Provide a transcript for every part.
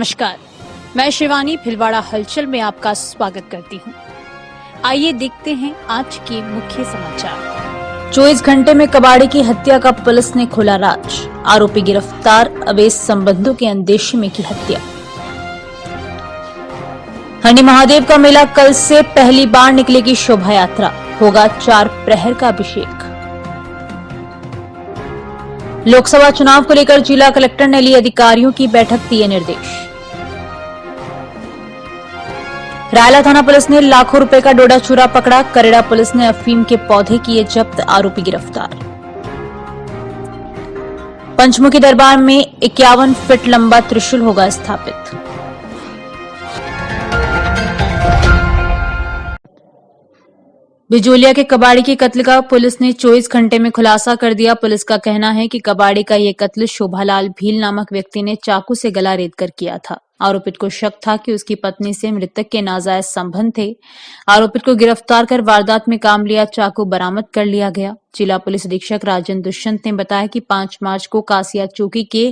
नमस्कार, मैं शिवानी भिलवाड़ा हलचल में आपका स्वागत करती हूँ। आइए देखते हैं आज के मुख्य समाचार। 24 घंटे में कबाड़ी की हत्या का पुलिस ने खोला राज, आरोपी गिरफ्तार, अवैध संबंधों के अंदेशे में की हत्या। हंडी महादेव का मेला कल से पहली बार निकलेगी शोभा यात्रा, होगा 4 प्रहर का अभिषेक। लोकसभा चुनाव को लेकर जिला कलेक्टर ने ली अधिकारियों की बैठक, दिए निर्देश। रायला थाना पुलिस ने लाखों रुपए का डोडा चूरा पकड़ा, करेड़ा पुलिस ने अफीम के पौधे किए जब्त, आरोपी गिरफ्तार। पंचमुखी दरबार में 51 फीट लंबा त्रिशूल होगा स्थापित। बिजोलिया के कबाड़ी के कत्ल का पुलिस ने 24 घंटे में खुलासा कर दिया। पुलिस का कहना है कि कबाड़ी का ये कत्ल शोभालाल भील नामक व्यक्ति ने चाकू से गला रेत कर किया था। आरोपित को शक था कि उसकी पत्नी से मृतक के नाजायज संबंध थे। आरोपित को गिरफ्तार कर वारदात में काम लिया चाकू बरामद कर लिया गया। जिला पुलिस अधीक्षक राजन दुष्यंत ने बताया कि 5 मार्च को कासिया चौकी के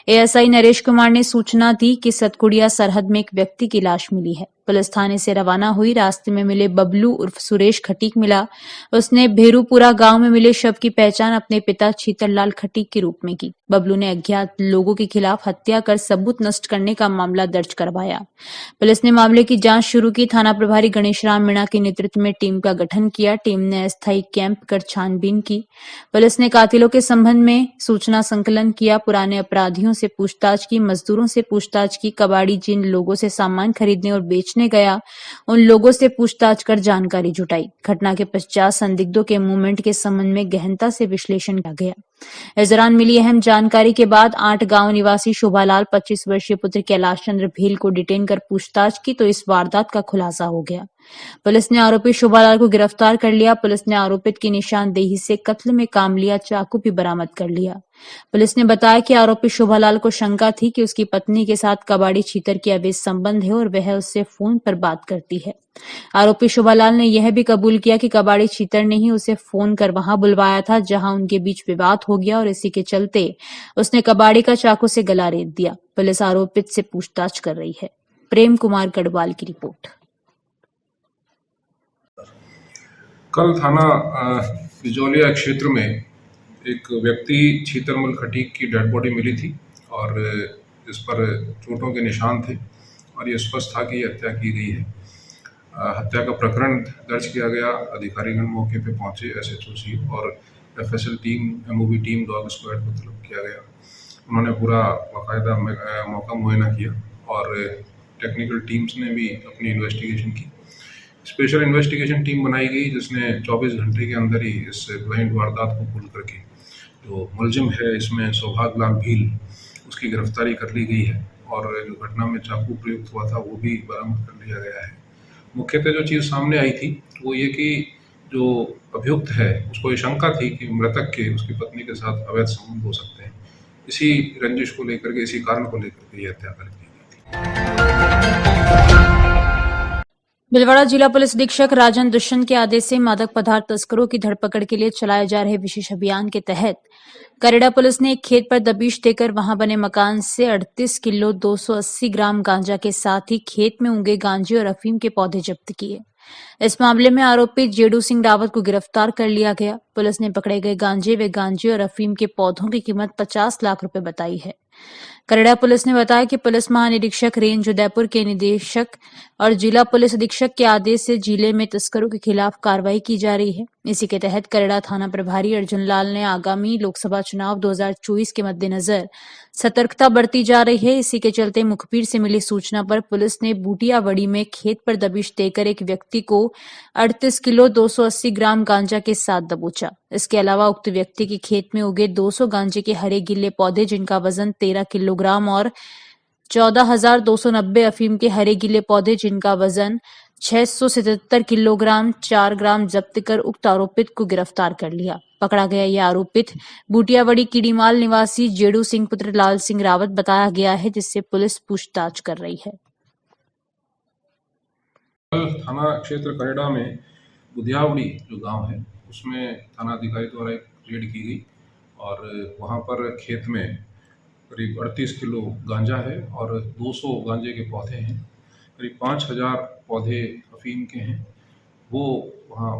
एएसआई नरेश कुमार ने सूचना दी कि सतकुड़िया सरहद में एक व्यक्ति की लाश मिली है। पुलिस थाने से रवाना हुई। रास्ते में मिले बबलू उर्फ सुरेश खटीक मिला। उसने भेरूपुरा गांव में मिले शव की पहचान अपने पिता छीतरलाल खटीक के रूप में की। बबलू ने अज्ञात लोगों के खिलाफ हत्या कर सबूत नष्ट करने का मामला दर्ज करवाया। पुलिस ने मामले की जांच शुरू की। थाना प्रभारी गणेश राम मीणा के नेतृत्व में टीम का गठन किया। टीम ने अस्थायी कैंप कर छानबीन की। पुलिस ने कातिलों के संबंध में सूचना संकलन किया, पुराने अपराधियों से पूछताछ की, मजदूरों से पूछताछ की। कबाड़ी जिन लोगों से सामान खरीदने और बेचने गया उन लोगों से पूछताछ कर जानकारी जुटाई। घटना के पश्चात संदिग्धों के मूवमेंट के संबंध में गहनता से विश्लेषण किया गया। इस दौरान मिली अहम जानकारी के बाद 8 गांव निवासी शोभालाल 25 वर्षीय पुत्र कैलाश चंद्र भील को डिटेन कर पूछताछ की तो इस वारदात का खुलासा हो गया। पुलिस ने आरोपी शोभालाल को गिरफ्तार कर लिया। पुलिस ने आरोपित की निशानदेही से कत्ल में काम लिया चाकू भी बरामद कर लिया। पुलिस ने बताया कि आरोपी शोभालाल को शंका थी कि उसकी पत्नी के साथ कबाड़ी छीतर के अवैध संबंध है और वह उससे फोन पर बात करती है। आरोपी शोभालाल ने यह भी कबूल किया कि कबाड़ी छीतर ने ही उसे फोन कर वहां बुलवाया था जहां उनके बीच विवाद हो गया और इसी के चलते उसने कबाड़ी का चाकू से गला रेत दिया। पुलिस आरोपित से पूछताछ कर रही है। प्रेम कुमार गढ़वाल की रिपोर्ट। कल थाना बिजोलिया क्षेत्र में एक व्यक्ति छीतरमल खटीक की डेड बॉडी मिली थी और इस पर चोटों के निशान थे और ये स्पष्ट था कि ये हत्या की गई है। हत्या का प्रकरण दर्ज किया गया। अधिकारीगण मौके पे पहुंचे, एसएचओसी और FSL team, MOB team, dog squad को तलब किया गया। उन्होंने पूरा बाकायदा मौका मुआयना किया और टेक्निकल टीम्स ने भी अपनी इन्वेस्टिगेशन की। स्पेशल इन्वेस्टिगेशन टीम बनाई गई जिसने 24 घंटे के अंदर ही इस ब्लाइंड वारदात को पुल करके जो मुलजिम है इसमें सौभाग्यलाल भील, उसकी गिरफ्तारी कर ली गई है और जो घटना में चाकू प्रयुक्त हुआ था वो भी बरामद कर लिया गया है। मुख्यतः जो चीज़ सामने आई थी वो ये कि जो अभियुक्त है उसको ये शंका थी कि मृतक के उसकी पत्नी के साथ अवैध संबंध हो सकते हैं। इसी रंजिश को लेकर के, इसी कारण को लेकर के ये हत्या कर दी गई थी। भिलवाड़ा जिला पुलिस अधीक्षक राजन दुष्यंत के आदेश से मादक पदार्थ तस्करों की धरपकड़ के लिए चलाए जा रहे विशेष अभियान के तहत करेड़ा पुलिस ने एक खेत पर दबिश देकर वहां बने मकान से 38 किलो 280 ग्राम गांजा के साथ ही खेत में उगे गांजे और अफीम के पौधे जब्त किए। इस मामले में आरोपी जेडू सिंह रावत को गिरफ्तार कर लिया गया। पुलिस ने पकड़े गए गांजे और अफीम के पौधों की कीमत 50 लाख रुपए बताई है। करेड़ा पुलिस ने बताया कि पुलिस महानिरीक्षक रेंज उदयपुर के निदेशक और जिला पुलिस अधीक्षक के आदेश से जिले में तस्करों के खिलाफ कार्रवाई की जा रही है। इसी के तहत करेड़ा थाना प्रभारी अर्जुन लाल ने आगामी लोकसभा चुनाव 2024 के मद्देनजर सतर्कता बरती जा रही है। इसी के चलते मुखबिर से मिली सूचना पर पुलिस ने बूटियावड़ी में खेत पर दबिश देकर एक व्यक्ति को 38 किलो 280 ग्राम गांजा के साथ दबोचा। इसके अलावा उक्त व्यक्ति के खेत में उगे 200 गांजे के हरे गिल्ले पौधे जिनका वजन 13 किलोग्राम और 14,290 अफीम के हरे गिल्ले पौधे जिनका वजन 677 किलोग्राम 4 ग्राम जब्त कर उक्त आरोपित को गिरफ्तार कर लिया। पकड़ा गया यह आरोपित बूटियावड़ी कीड़ीमाल निवासी जेडू सिंह पुत्र लाल सिंह रावत बताया गया है, जिससे पुलिस पूछताछ कर रही है। थाना क्षेत्र करेड़ा में बुधियावड़ी जो गांव है उसमें थाना अधिकारी द्वारा एक रेड की गई और वहां पर खेत में करीब 38 किलो गांजा है और 200 गांजे के पौधे हैं। करीब 5000 पौधे अफीम के हैं, वो वहाँ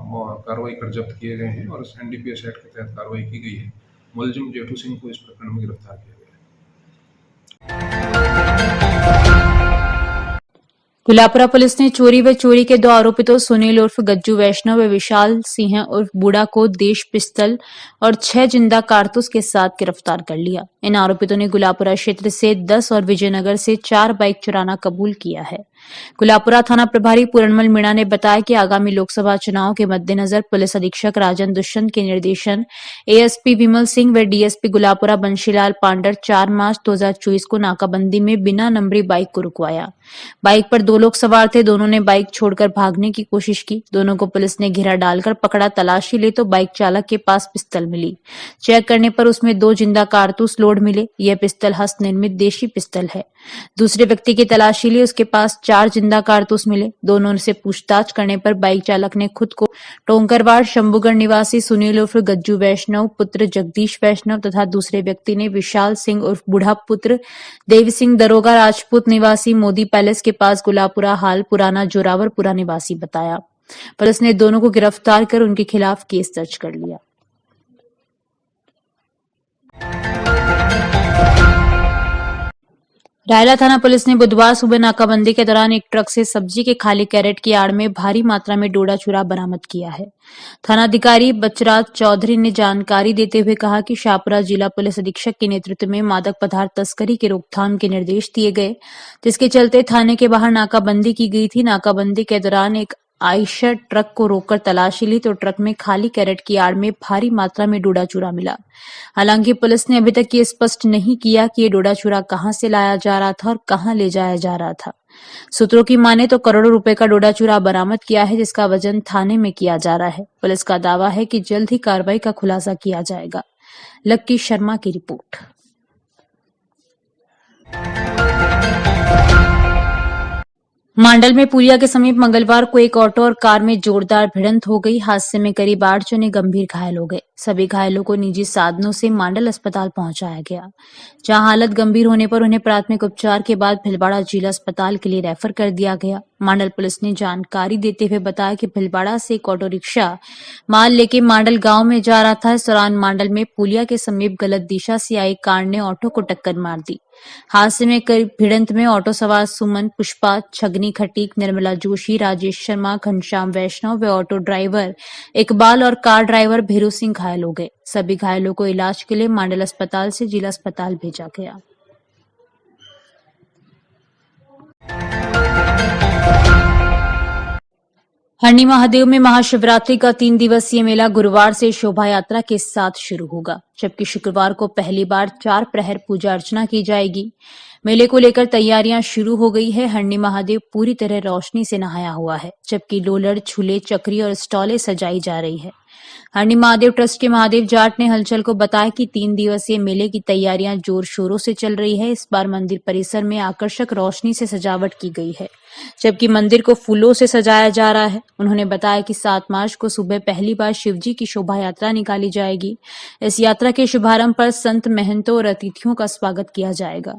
कार्रवाई कर जब्त किए गए हैं और NDPS एक्ट के तहत कार्रवाई की गई है। मुलजिम जेठू सिंह को इस प्रकरण में गिरफ्तार किया गया है। गुलापुरा पुलिस ने चोरी व चोरी के 2 आरोपितों सुनील उर्फ गज्जू वैष्णव व विशाल सिंह उर्फ बूढ़ा को देश पिस्तल और 6 जिंदा कारतूस के साथ गिरफ्तार कर लिया। इन आरोपितों ने गुलापुरा क्षेत्र से 10 और विजयनगर से 4 बाइक चुराना कबूल किया है। गुलापुरा थाना प्रभारी पूरणमल मीणा ने बताया कि आगामी लोकसभा चुनाव के मद्देनजर पुलिस अधीक्षक राजन दुष्यंत के निर्देशन ASP विमल सिंह व DSP गुलापुरा बंशीलाल पांडर 4 मार्च 2024 को नाकाबंदी में बिना नंबरी बाइक को रुकवाया। बाइक पर 2 लोग सवार थे। दोनों ने बाइक छोड़कर भागने की कोशिश की। दोनों को पुलिस ने घेरा डालकर पकड़ा। तलाशी ली तो बाइक चालक के पास पिस्तल मिली। चेक करने पर उसमें 2 जिंदा कारतूस लोड मिले। यह पिस्तल हस्त निर्मित देशी पिस्तल है। दूसरे व्यक्ति की तलाशी ली, उसके पास 4 जिंदा कारतूस मिले। दोनों से पूछताछ करने पर बाइक चालक ने खुद को टोंकरवाड़ शंभुगढ़ निवासी सुनील उर्फ गज्जू वैष्णव पुत्र जगदीश वैष्णव तथा दूसरे व्यक्ति ने विशाल सिंह उर्फ बूढ़ा पुत्र देव सिंह दरोगा राजपूत निवासी मोदी पैलेस के पास गुलापुरा हाल पुराना जोरावरपुरा निवासी बताया। पुलिस ने दोनों को गिरफ्तार कर उनके खिलाफ केस दर्ज कर लिया। रायला थाना पुलिस ने बुधवार सुबह नाकाबंदी के दौरान एक ट्रक से सब्जी के खाली कैरेट की आड़ में भारी मात्रा में डोडा चूरा बरामद किया है। थानाधिकारी बचराज चौधरी ने जानकारी देते हुए कहा कि शाहपुरा जिला पुलिस अधीक्षक के नेतृत्व में मादक पदार्थ तस्करी की रोकथाम के निर्देश दिए गए, जिसके चलते थाने के बाहर नाकाबंदी की गई थी। नाकाबंदी के दौरान एक आयशर ट्रक को रोककर तलाशी ली तो ट्रक में खाली कैरेट की आड़ में भारी मात्रा में डोडा चूरा मिला। हालांकि पुलिस ने अभी तक ये स्पष्ट नहीं किया कि ये डोडा चूरा कहां से लाया जा रहा था और कहां ले जाया जा रहा था। सूत्रों की माने तो करोड़ों रुपए का डोडा चूरा बरामद किया है, जिसका वजन थाने में किया जा रहा है। पुलिस का दावा है कि जल्द ही कार्रवाई का खुलासा किया जाएगा। लक्की शर्मा की रिपोर्ट। मांडल में पुलिया के समीप मंगलवार को एक ऑटो और कार में जोरदार भिड़ंत हो गई। हादसे में करीब 8 जने गंभीर घायल हो गए। सभी घायलों को निजी साधनों से मांडल अस्पताल पहुंचाया गया, जहां हालत गंभीर होने पर उन्हें प्राथमिक उपचार के बाद भीलवाड़ा जिला अस्पताल के लिए रेफर कर दिया गया। मांडल पुलिस ने जानकारी देते हुए बताया कि भीलवाड़ा से एक ऑटो रिक्शा माल लेके मांडल गांव में जा रहा था। इस दौरान मांडल में पुलिया के समीप गलत दिशा से आई कार ने ऑटो को टक्कर मार दी। हादसे में करीब भिड़ंत में ऑटो सवार सुमन, पुष्पा, छगनी खटीक, निर्मला जोशी, राजेश शर्मा, घनश्याम वैष्णव व ऑटो ड्राइवर इकबाल और कार ड्राइवर भीरू सिंह घायल हो गए। सभी घायलों को इलाज के लिए मांडल अस्पताल से जिला अस्पताल भेजा गया। हरणी महादेव में महाशिवरात्रि का 3 दिवसीय मेला गुरुवार से शोभा यात्रा के साथ शुरू होगा, जबकि शुक्रवार को पहली बार 4 प्रहर पूजा अर्चना की जाएगी। मेले को लेकर तैयारियां शुरू हो गई है। हरणी महादेव पूरी तरह रोशनी से नहाया हुआ है, जबकि लोलड़, झूले, चक्री और स्टॉलें सजाई जा रही है। हरणी महादेव ट्रस्ट के महादेव जाट ने हलचल को बताया कि 3 दिवसीय मेले की तैयारियां जोर शोरों से चल रही है। इस बार मंदिर परिसर में आकर्षक रोशनी से सजावट की गई है, जबकि मंदिर को फूलों से सजाया जा रहा है। उन्होंने बताया कि 7 मार्च को सुबह पहली बार शिवजी की शोभा यात्रा निकाली जाएगी। इस यात्रा के शुभारंभ पर संत, महंतों और अतिथियों का स्वागत किया जाएगा।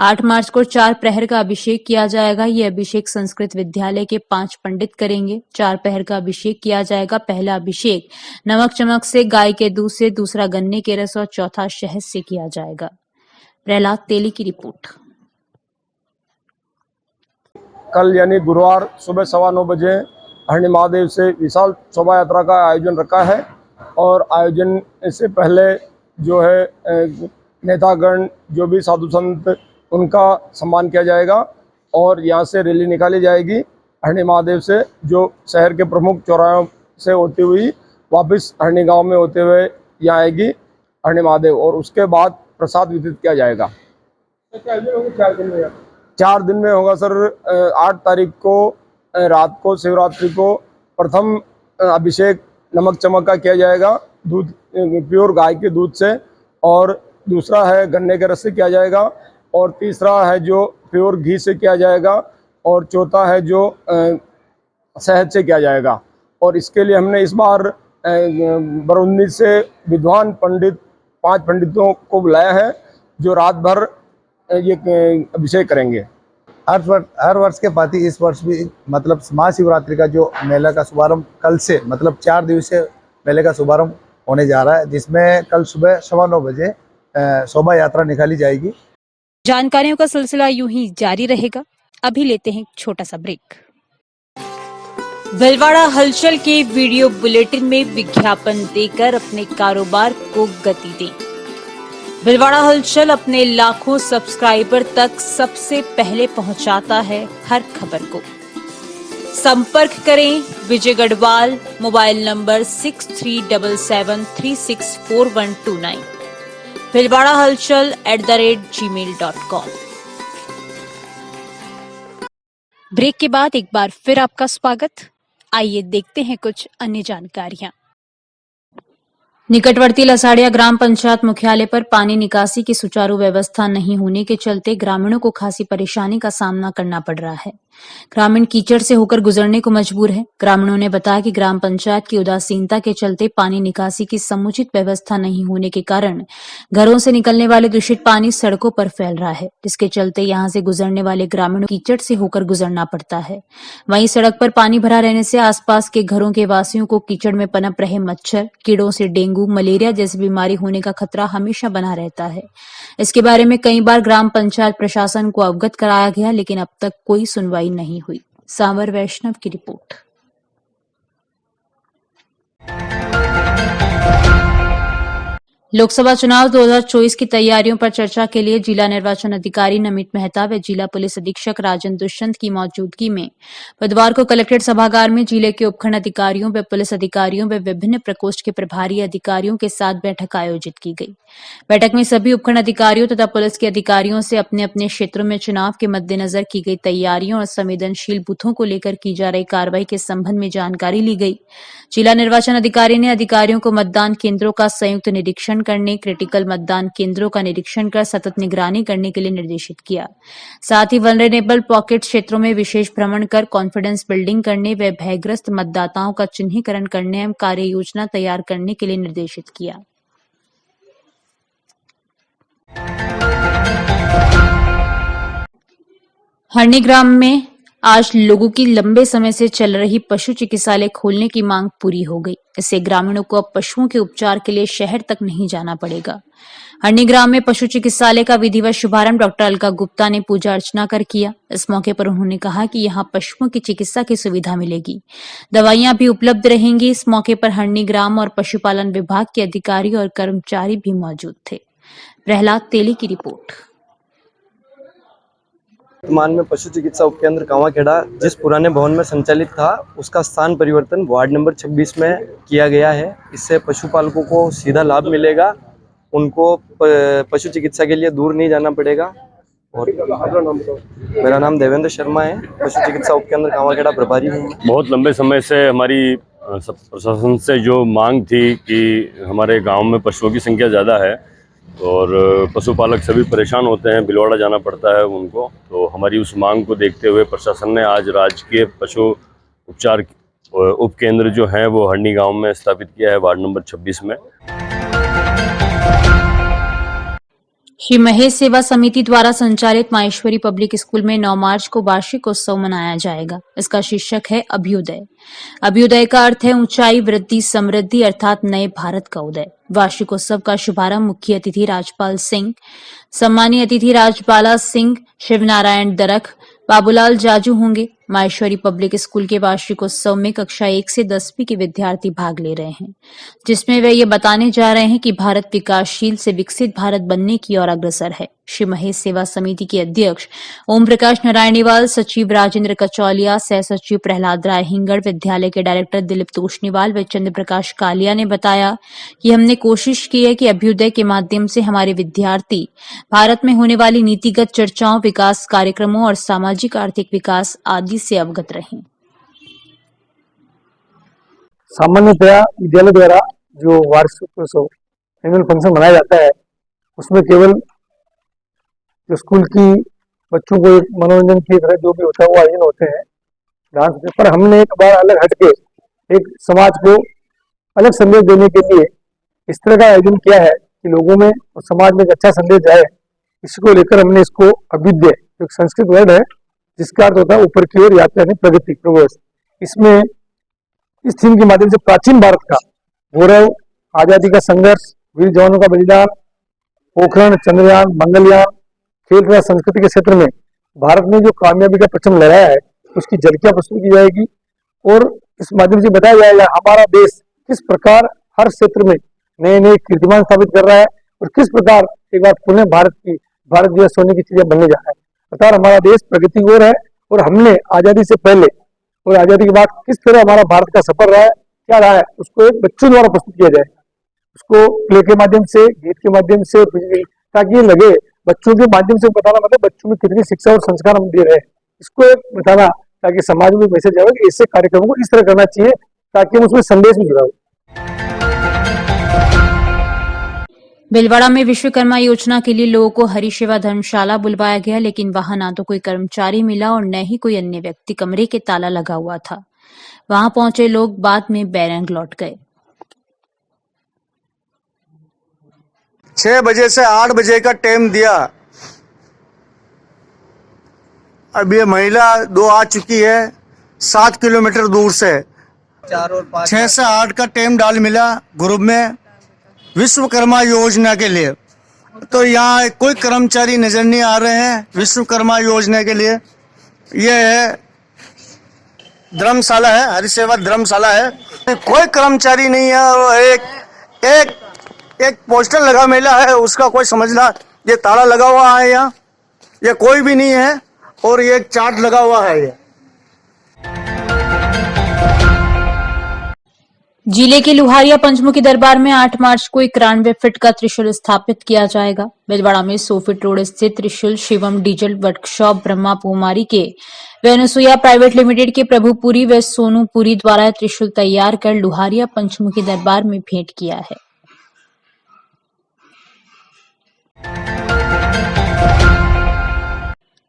8 मार्च को 4 प्रहर का अभिषेक किया जाएगा। यह अभिषेक संस्कृत विद्यालय के 5 पंडित करेंगे। 4 प्रहर का अभिषेक किया जाएगा। पहला अभिषेक नमक चमक से, गाय के दूध से, दूसरा गन्ने के रस और चौथा शहद से किया जाएगा। प्रहलाद तेली की रिपोर्ट। कल यानी गुरुवार सुबह 9:15 बजे हरणी महादेव से विशाल शोभा यात्रा का आयोजन रखा है और आयोजन से पहले जो है नेतागण, जो भी साधु संत, उनका सम्मान किया जाएगा और यहाँ से रैली निकाली जाएगी हरणी महादेव से, जो शहर के प्रमुख चौराहों से होती हुई वापस हरणी गांव में होते हुए यहाँ आएगी हरणी महादेव, और उसके बाद प्रसाद वितरित किया जाएगा। 4 दिन में होगा सर। 8 तारीख को रात को शिवरात्रि को प्रथम अभिषेक नमक चमक का किया जाएगा, दूध, प्योर गाय के दूध से, और दूसरा है गन्ने के रस से किया जाएगा, और तीसरा है जो प्योर घी से किया जाएगा, और चौथा है जो शहद से किया जाएगा। और इसके लिए हमने इस बार बरौनी से विद्वान पंडित 5 पंडितों को बुलाया है जो रात भर ये अभिषेक करेंगे। हर वर्ष के भांति इस वर्ष भी मतलब महाशिवरात्रि का जो मेला का शुभारंभ कल से मतलब 4 दिवसीय मेले का शुभारंभ होने जा रहा है, जिसमें कल सुबह 9:15 बजे शोभा यात्रा निकाली जाएगी। जानकारियों का सिलसिला यूं ही जारी रहेगा। अभी लेते हैं एक छोटा सा ब्रेक। भीलवाड़ा हलचल के वीडियो बुलेटिन में विज्ञापन देकर अपने कारोबार को गति दें। भीलवाड़ा हलचल अपने लाखों सब्सक्राइबर तक सबसे पहले पहुंचाता है हर खबर को। संपर्क करें विजय गढ़वाल, मोबाइल नंबर 6377364129, भीलवाड़ा हलचल @gmail.com। ब्रेक के बाद एक बार फिर आपका स्वागत। आइए देखते हैं कुछ अन्य जानकारियां। निकटवर्ती लसाड़िया ग्राम पंचायत मुख्यालय पर पानी निकासी की सुचारू व्यवस्था नहीं होने के चलते ग्रामीणों को खासी परेशानी का सामना करना पड़ रहा है। ग्रामीण कीचड़ से होकर गुजरने को मजबूर है। ग्रामीणों ने बताया कि ग्राम पंचायत की उदासीनता के चलते पानी निकासी की समुचित व्यवस्था नहीं होने के कारण घरों से निकलने वाले दूषित पानी सड़कों पर फैल रहा है, जिसके चलते यहां से गुजरने वाले ग्रामीणों को कीचड़ से होकर गुजरना पड़ता है। वहीं सड़क पर पानी भरा रहने से आसपास के घरों के वासियों को कीचड़ में पनप रहे मच्छर, कीड़ों से डेंगू, मलेरिया जैसी बीमारी होने का खतरा हमेशा बना रहता है। इसके बारे में कई बार ग्राम पंचायत प्रशासन को अवगत कराया गया, लेकिन अब तक कोई सुनवाई नहीं हुई। सांवर वैष्णव की रिपोर्ट। लोकसभा चुनाव 2024 की तैयारियों पर चर्चा के लिए जिला निर्वाचन अधिकारी नमित मेहता व जिला पुलिस अधीक्षक राजन दुष्यंत की मौजूदगी में बुधवार को कलेक्ट्रेट सभागार में जिले के उपखंड अधिकारियों व पुलिस अधिकारियों व विभिन्न प्रकोष्ठ के प्रभारी अधिकारियों के साथ बैठक आयोजित की गई। बैठक में सभी उपखंड अधिकारियों तथा पुलिस के अधिकारियों से अपने अपने क्षेत्रों में चुनाव के मद्देनजर की गई तैयारियों और संवेदनशील बूथों को लेकर की जा रही कार्रवाई के संबंध में जानकारी ली गई। जिला निर्वाचन अधिकारी ने अधिकारियों को मतदान केंद्रों का संयुक्त निरीक्षण करने, क्रिटिकल मतदान केंद्रों का निरीक्षण कर सतत निगरानी करने के लिए निर्देशित किया। साथ ही वल्नरेबल पॉकेट क्षेत्रों में विशेष भ्रमण कर कॉन्फिडेंस बिल्डिंग करने व भयग्रस्त मतदाताओं का चिन्हीकरण करने एवं कार्य योजना तैयार करने के लिए निर्देशित किया। हरनी ग्राम में आज लोगों की लंबे समय से चल रही पशु चिकित्सालय खोलने की मांग पूरी हो गई। इससे ग्रामीणों को अब पशुओं के उपचार के लिए शहर तक नहीं जाना पड़ेगा। हरनी ग्राम में पशु चिकित्सालय का विधिवत शुभारंभ डॉक्टर अलका गुप्ता ने पूजा अर्चना कर किया। इस मौके पर उन्होंने कहा कि यहाँ पशुओं की चिकित्सा की सुविधा मिलेगी, दवाइयां भी उपलब्ध रहेंगी। इस मौके पर हरनी ग्राम और पशुपालन विभाग के अधिकारी और कर्मचारी भी मौजूद थे। प्रहलाद तेली की रिपोर्ट। वर्तमान में पशु चिकित्सा उपकेंद्र कावाखेड़ा जिस पुराने भवन में संचालित था, उसका स्थान परिवर्तन वार्ड नंबर 26 में किया गया है। इससे पशुपालकों को सीधा लाभ मिलेगा, उनको पशु चिकित्सा के लिए दूर नहीं जाना पड़ेगा। और मेरा नाम देवेंद्र शर्मा है, पशु चिकित्सा उपकेंद्र कावाखेड़ा प्रभारी हूँ। बहुत लंबे समय से हमारी प्रशासन से जो मांग थी कि हमारे गांव में पशुओं की संख्या ज़्यादा है और पशुपालक सभी परेशान होते हैं, भीलवाड़ा जाना पड़ता है उनको। तो हमारी उस मांग को देखते हुए प्रशासन ने आज राजकीय पशु उपचार उपकेंद्र जो है वो हरनी गांव में स्थापित किया है, वार्ड नंबर 26 में। श्री महेश सेवा समिति द्वारा संचालित माहेश्वरी पब्लिक स्कूल में 9 मार्च को वार्षिक उत्सव मनाया जाएगा। इसका शीर्षक है अभ्युदय। अभ्युदय का अर्थ है ऊंचाई, वृद्धि, समृद्धि अर्थात नए भारत का उदय। वार्षिक उत्सव का शुभारंभ मुख्य अतिथि राजपाल सिंह, सम्मानीय अतिथि राजपाला सिंह, शिवनारायण दरख, बाबूलाल जाजू होंगे। माहेश्वरी पब्लिक स्कूल के वार्षिक उत्सव में कक्षा 1 से 10वीं के विद्यार्थी भाग ले रहे हैं, जिसमें वे ये बताने जा रहे हैं कि भारत विकासशील से विकसित भारत बनने की ओर अग्रसर है। श्री महेश सेवा समिति के अध्यक्ष ओम प्रकाश नारायणीवाल, सचिव राजेंद्र कचौलिया, सह सचिव प्रहलाद राय हिंगड़, विद्यालय के डायरेक्टर दिलीप तोषनीवाल व चंद्र प्रकाश कालिया ने बताया कि हमने कोशिश की है कि अभ्युदय के माध्यम से हमारे विद्यार्थी भारत में होने वाली नीतिगत चर्चाओं, विकास कार्यक्रमों और सामाजिक आर्थिक विकास आदि से अवगत रहें। सामान्यतया विद्यालय द्वारा जो वार्षिक उत्सव एनुअल फंक्शन मनाया जाता है, उसमें केवल जो स्कूल की बच्चों को एक मनोरंजन की तरह जो भी होता है वो आयोजन होते हैं डांस के। पर हमने एक बार अलग हटके एक समाज को अलग संदेश देने के लिए इस तरह का आयोजन किया है कि लोगों में और समाज में एक अच्छा संदेश जाए इसको लेकर हमने इसको अभ्युदय, जो संस्कृत वर्ड है जिसका अर्थ होता है ऊपर की ओर यात्रा यानी प्रगति, प्रोग्रेस। इसमें इस थीम के माध्यम से प्राचीन भारत का गौरव, आजादी का संघर्ष, वीर जवानों का बलिदान, पोखरण, चंद्रयान, मंगलयान, खेल तथा संस्कृति के क्षेत्र में भारत ने जो कामयाबी का परचम लहराया है उसकी झलकियां प्रस्तुत की जाएगी और इस माध्यम से बताया जाएगा हमारा देश किस प्रकार हर क्षेत्र में नए नए कीर्तिमान स्थापित कर रहा है और किस प्रकार एक बार पुनः भारत जो है सोने की चिड़िया बनने जा रहा है। अर्थात हमारा देश प्रगति की ओर है और हमने आजादी से पहले और आजादी के बाद किस तरह हमारा भारत का सफर रहा है, क्या रहा है, उसको एक बच्चों द्वारा प्रस्तुत किया जाएगा। उसको प्ले के माध्यम से, गीत के माध्यम से, ताकि ये लगे बच्चों के माध्यम से बताना, मतलब बच्चों में कितनी शिक्षा और संस्कार हम दे रहे हैं, इसको एक बताना, ताकि समाज में मैसेज आए कि ऐसे कार्यक्रमों को इस तरह करना चाहिए ताकि हम उसमें संदेश भी जुड़ा हो। भीलवाड़ा में विश्वकर्मा योजना के लिए लोगों को हरि सेवा धर्मशाला बुलवाया गया, लेकिन वहां ना तो कोई कर्मचारी मिला और न ही कोई अन्य व्यक्ति। कमरे के ताला लगा हुआ था। वहां पहुंचे लोग बाद में बैरंग लौट गए। 6 बजे से 8 बजे का टाइम दिया। अब ये महिला 2 आ चुकी है 7 किलोमीटर दूर से। 6 से 8 का टाइम डाल मिला ग्रुप में विश्वकर्मा योजना के लिए, तो यहाँ कोई कर्मचारी नजर नहीं आ रहे हैं विश्वकर्मा योजना के लिए। ये है धर्मशाला है, हरिसेवा धर्मशाला है, कोई कर्मचारी नहीं है और एक पोस्टर लगा मिला है, उसका कोई समझना, ये ताला लगा हुआ है यहाँ, ये कोई भी नहीं है और ये एक चार्ट लगा हुआ है। ये जिले के लुहारिया पंचमुखी दरबार में 8 मार्च को 91 फीट का त्रिशूल स्थापित किया जाएगा। भीलवाड़ा में 100 फीट रोड स्थित त्रिशूल शिवम डीजल वर्कशॉप ब्रह्मा कुमारी के वेनुसुया प्राइवेट लिमिटेड के प्रभुपुरी व सोनूपुरी द्वारा त्रिशूल तैयार कर लुहारिया पंचमुखी दरबार में भेंट किया है।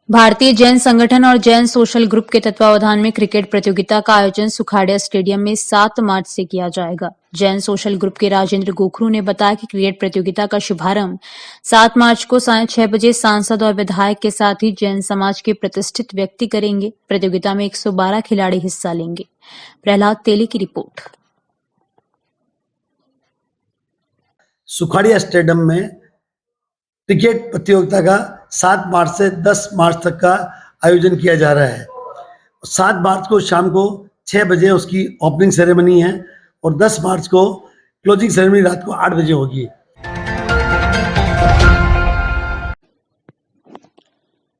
भारतीय जैन संगठन और जैन सोशल ग्रुप के तत्वावधान में क्रिकेट प्रतियोगिता का आयोजन सुखाड़िया स्टेडियम में 7 मार्च से किया जाएगा। जैन सोशल ग्रुप के राजेंद्र गोखरू ने बताया कि क्रिकेट प्रतियोगिता का शुभारंभ 7 मार्च को सायं 6 बजे सांसद और विधायक के साथ ही जैन समाज के प्रतिष्ठित व्यक्ति करेंगे। प्रतियोगिता में 112 खिलाड़ी हिस्सा लेंगे। प्रहलाद तेली की रिपोर्ट। सुखाड़िया स्टेडियम में क्रिकेट प्रतियोगिता का 7 मार्च से 10 मार्च तक का आयोजन किया जा रहा है। 7 मार्च को शाम को 6 बजे उसकी ओपनिंग सेरेमनी है और 10 मार्च को क्लोजिंग सेरेमनी रात को 8 बजे होगी।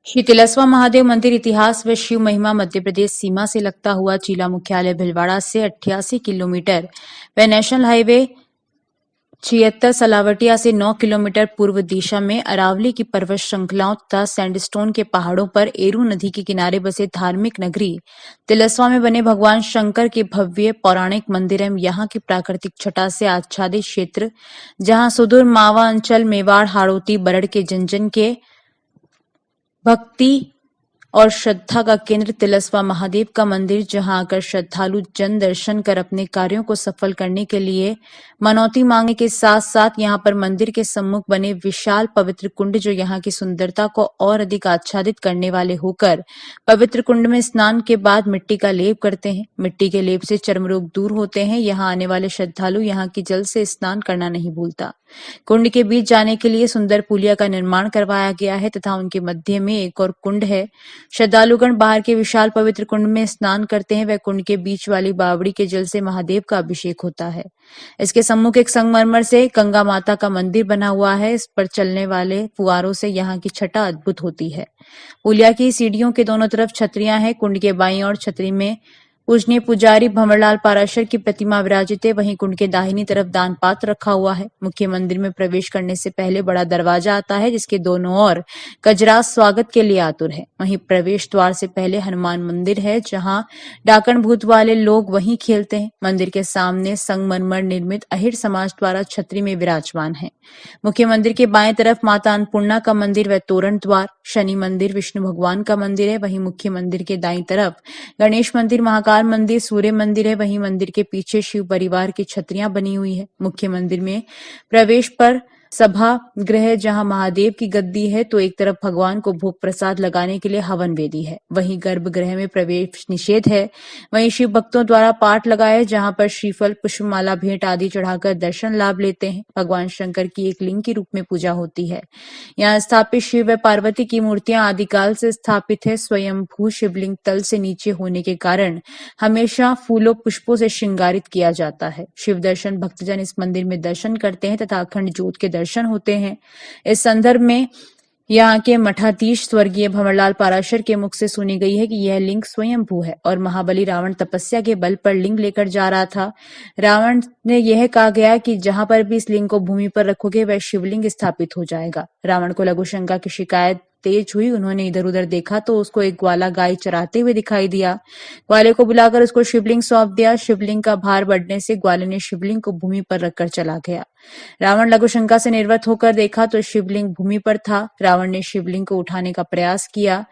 श्री तिलस्वा महादेव मंदिर इतिहास व शिव महिमा मध्य प्रदेश सीमा से लगता हुआ जिला मुख्यालय भीलवाड़ा से 88 किलोमीटर व नेशनल हाईवे 76 सलावटिया से 9 किलोमीटर पूर्व दिशा में अरावली की पर्वत श्रृंखलाओं तथा सैंडस्टोन के पहाड़ों पर एरू नदी के किनारे बसे धार्मिक नगरी तिलस्वा में बने भगवान शंकर के भव्य पौराणिक मंदिर एवं यहाँ की प्राकृतिक छटा से आच्छादित क्षेत्र, जहाँ सुदूर मावा अंचल, मेवाड़, हाड़ौती, बरड़ के जन के भक्ति और श्रद्धा का केंद्र तिलस्वा महादेव का मंदिर, जहां आकर श्रद्धालु जन दर्शन कर अपने कार्यों को सफल करने के लिए मनौती मांगने के साथ साथ यहां पर मंदिर के सम्मुख बने विशाल पवित्र कुंड, जो यहां की सुंदरता को और अधिक आच्छादित करने वाले होकर पवित्र कुंड में स्नान के बाद मिट्टी का लेप करते हैं। मिट्टी के लेप से चर्म रोग दूर होते हैं। यहाँ आने वाले श्रद्धालु यहाँ की जल से स्नान करना नहीं भूलता। कुंड के बीच जाने के लिए सुंदर पुलिया का निर्माण करवाया गया है तथा उनके मध्य में एक और कुंड है। श्रद्धालुगण बाहर के विशाल पवित्र कुंड में स्नान करते हैं। वह कुंड के बीच वाली बावड़ी के जल से महादेव का अभिषेक होता है। इसके सम्मुख एक संगमरमर से गंगा माता का मंदिर बना हुआ है। इस पर चलने वाले फुआरों से यहाँ की छटा अद्भुत होती है। पुलिया की सीढ़ियों के दोनों तरफ छतरियां हैं। कुंड के बाईं ओर छतरी में पूजनीय पुजारी भंवरलाल पाराशर की प्रतिमा विराजित है। वहीं कुंड के दाहिनी तरफ दान पात्र रखा हुआ है। मुख्य मंदिर में प्रवेश करने से पहले बड़ा दरवाजा आता है, जिसके दोनों ओर गजराज स्वागत के लिए आतुर है। वहीं प्रवेश द्वार से पहले हनुमान मंदिर है, जहां डाकण भूत वाले लोग वहीं खेलते हैं। मंदिर के सामने संगमरमर निर्मित अहिर समाज द्वारा छतरी में विराजमान है। मुख्य मंदिर के बाएं तरफ माता अन्नपूर्णा का मंदिर व तोरण द्वार, शनि मंदिर, विष्णु भगवान का मंदिर है। वहीं मुख्य मंदिर के दाईं तरफ गणेश मंदिर, महाकाल मंदिर, सूर्य मंदिर है। वहीं मंदिर के पीछे शिव परिवार की छतरियां बनी हुई है। मुख्य मंदिर में प्रवेश पर सभा गृह जहां महादेव की गद्दी है तो एक तरफ भगवान को भोग प्रसाद लगाने के लिए हवन वेदी है, वहीं गर्भगृह में प्रवेश निषेध है। वहीं शिव भक्तों द्वारा पाठ लगाए जहां पर श्रीफल, पुष्पमाला, भेंट आदि चढ़ाकर दर्शन लाभ लेते हैं। भगवान शंकर की एक लिंग के रूप में पूजा होती है। यहाँ स्थापित शिव व पार्वती की मूर्तियां आदिकाल से स्थापित है। स्वयंभू शिवलिंग तल से नीचे होने के कारण हमेशा फूलों पुष्पों से श्रृंगारित किया जाता है। शिव दर्शन भक्तजन इस मंदिर में दर्शन करते हैं तथा अखंड ज्योत के दर्शन होते हैं। इस संदर्भ में यहाँ के मठाधीश स्वर्गीय भंवरलाल पाराशर के मुख से सुनी गई है कि यह लिंग स्वयंभू है और महाबली रावण तपस्या के बल पर लिंग लेकर जा रहा था। रावण ने यह कहा गया कि जहां पर भी इस लिंग को भूमि पर रखोगे वह शिवलिंग स्थापित हो जाएगा। रावण को लघु शंका की शिकायत तेज हुई। उन्होंने इधर उधर देखा तो उसको एक ग्वाला गाय चराते हुए दिखाई दिया। ग्वाले को बुलाकर उसको शिवलिंग सौंप दिया। शिवलिंग का भार बढ़ने से ग्वाले ने शिवलिंग को भूमि पर रखकर चला गया। रावण लघु शंका से निर्वृत्त होकर देखा तो शिवलिंग भूमि पर था। रावण ने शिवलिंग को उठाने का प्रयास किया,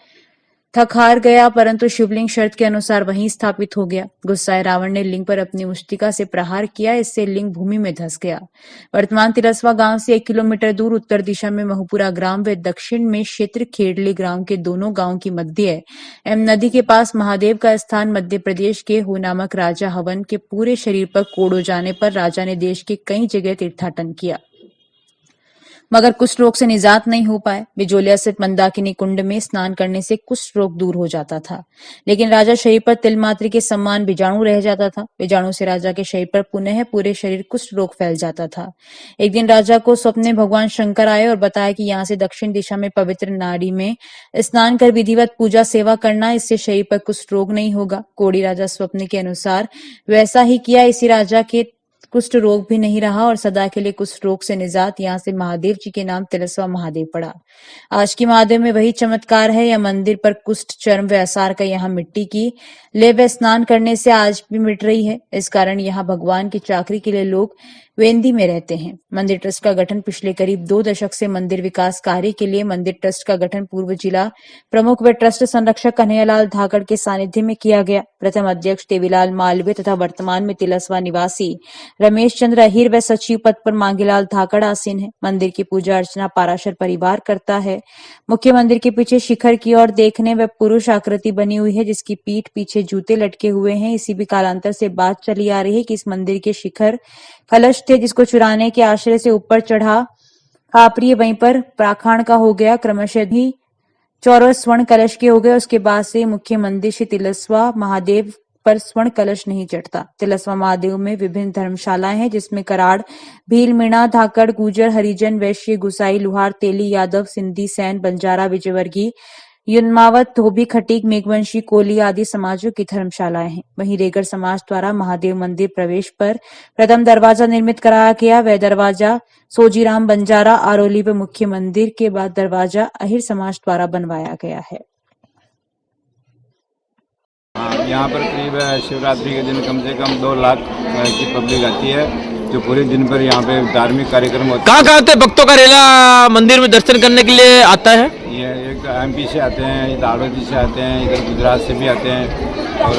थक हार गया, परंतु शिवलिंग शर्त के अनुसार वहीं स्थापित हो गया। गुस्साए रावण ने लिंग पर अपनी मुष्टिका से प्रहार किया, इससे लिंग भूमि में धंस गया। वर्तमान तिलस्वा गांव से 1 किलोमीटर दूर उत्तर दिशा में महूपुरा ग्राम व दक्षिण में क्षेत्र खेड़ली ग्राम के दोनों गांव की मध्य एवं नदी के पास महादेव का स्थान मध्य प्रदेश के हो नामक राजा हवन के पूरे शरीर पर कोड़ हो जाने पर राजा ने देश के कई जगह तीर्थाटन किया, मगर कुष्ठ रोग से निजात नहीं हो पाए। बिजोलिया स्थित मंदाकिनी कुंड में स्नान करने से कुष्ठ रोग दूर हो जाता था, लेकिन राजा शरीर पर तिल मात्र के समान बीजाणु रह जाता था। बीजाणु से राजा के शरीर पर पुनः पूरे शरीर कुष्ठ रोग फैल जाता था। एक दिन राजा को स्वप्न में भगवान शंकर आए और बताया कि यहाँ से दक्षिण दिशा में पवित्र नाड़ी में स्नान कर विधिवत पूजा सेवा करना, इससे शरीर पर कुष्ठ रोग नहीं होगा। कोड़ी राजा स्वप्न के अनुसार वैसा ही किया। इसी राजा के कुष्ठ रोग भी नहीं रहा और सदा के लिए कुष्ठ रोग से निजात। यहाँ से महादेव जी के नाम तिलस्वा महादेव पड़ा। आज की महादेव में वही चमत्कार है। यह मंदिर पर कुष्ठ, चर्म व असार का यहाँ मिट्टी की ले व स्नान करने से आज भी मिट रही है। इस कारण यहाँ भगवान की चाकरी के लिए लोग वेंदी में रहते हैं। मंदिर ट्रस्ट का गठन पिछले करीब 2 दशक से मंदिर विकास कार्य के लिए मंदिर ट्रस्ट का गठन पूर्व जिला प्रमुख व ट्रस्ट संरक्षक कन्हैयालाल धाकड़ के सानिध्य में किया गया। प्रथम अध्यक्ष देवीलाल मालवीय तथा वर्तमान में तिलस्वा निवासी रमेश चंद्र अहिर व सचिव पद पर मांगीलाल धाकड़ आसीन है। मंदिर की पूजा अर्चना पाराशर परिवार करता है। मुख्य मंदिर के पीछे शिखर की ओर देखने व पुरुष आकृति बनी हुई है, जिसकी पीठ पीछे जूते लटके हुए हैं। इसी भी कालांतर से बात चली आ रही है कि इस मंदिर के शिखर कलश थे, जिसको चुराने के आश्रय से ऊपर चढ़ा खापरी वहीं पर प्राखाण का हो गया। क्रमशः भी चौरस स्वर्ण कलश के हो गए। उसके बाद से मुख्य मंदिर श्री तिलस्वा महादेव पर स्वर्ण कलश नहीं चढ़ता। तिलस्वा महादेव में विभिन्न धर्मशालाएं हैं, जिसमें कराड़, भील, मीणा, धाकड़, गुजर, हरिजन, वैश्य, गुसाई, लुहार, तेली, यादव, सिंधी, सैन, बंजारा, विजयवर्गीय, युन्मावत, धोबी, खटीक, मेघवंशी, कोली आदि समाजों की धर्मशालाएं हैं। वहीं रेगर समाज द्वारा महादेव मंदिर प्रवेश पर प्रथम दरवाजा निर्मित कराया गया। वह दरवाजा सोजीराम बंजारा, आरोली व मुख्य मंदिर के बाद दरवाजा अहिर समाज द्वारा बनवाया गया है। यहाँ पर करीब शिवरात्रि के दिन कम से कम 2 लाख की पब्लिक आती है, जो पूरे दिन पर यहाँ पे धार्मिक कार्यक्रम होते हैं। कहाँ से भक्तों का रेला मंदिर में दर्शन करने के लिए आता है? ये एक MP से आते हैं, इधर आड़ोदी से आते हैं, इधर गुजरात से भी आते हैं और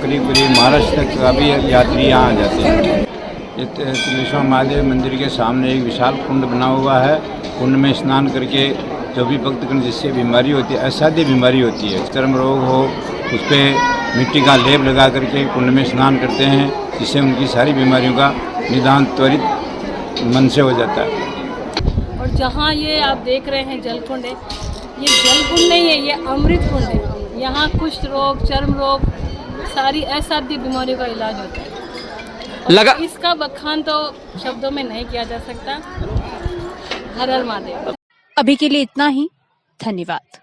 करीब महाराष्ट्र तक का भी यात्री यहाँ आ जाते हैं। तिलस्वा महादेव मंदिर के सामने एक विशाल कुंड बना हुआ है। कुंड में स्नान करके जो भी भक्तगण जिससे बीमारी होती है, असाध्य बीमारी होती है, चर्म रोग हो, उस पर मिट्टी का लेप लगा करके कुंड में स्नान करते हैं, जिससे उनकी सारी बीमारियों का निदान त्वरित मन से हो जाता है। और जहाँ ये आप देख रहे हैं जलकुंड है, ये जलकुंड नहीं है, ये अमृत कुंड है। यहाँ कुष्ठ रोग, चर्म रोग, सारी असाध्य बीमारियों का इलाज होता है। लगा इसका बखान तो शब्दों में नहीं किया जा सकता। हर हर महादेव। अभी के लिए इतना ही। धन्यवाद।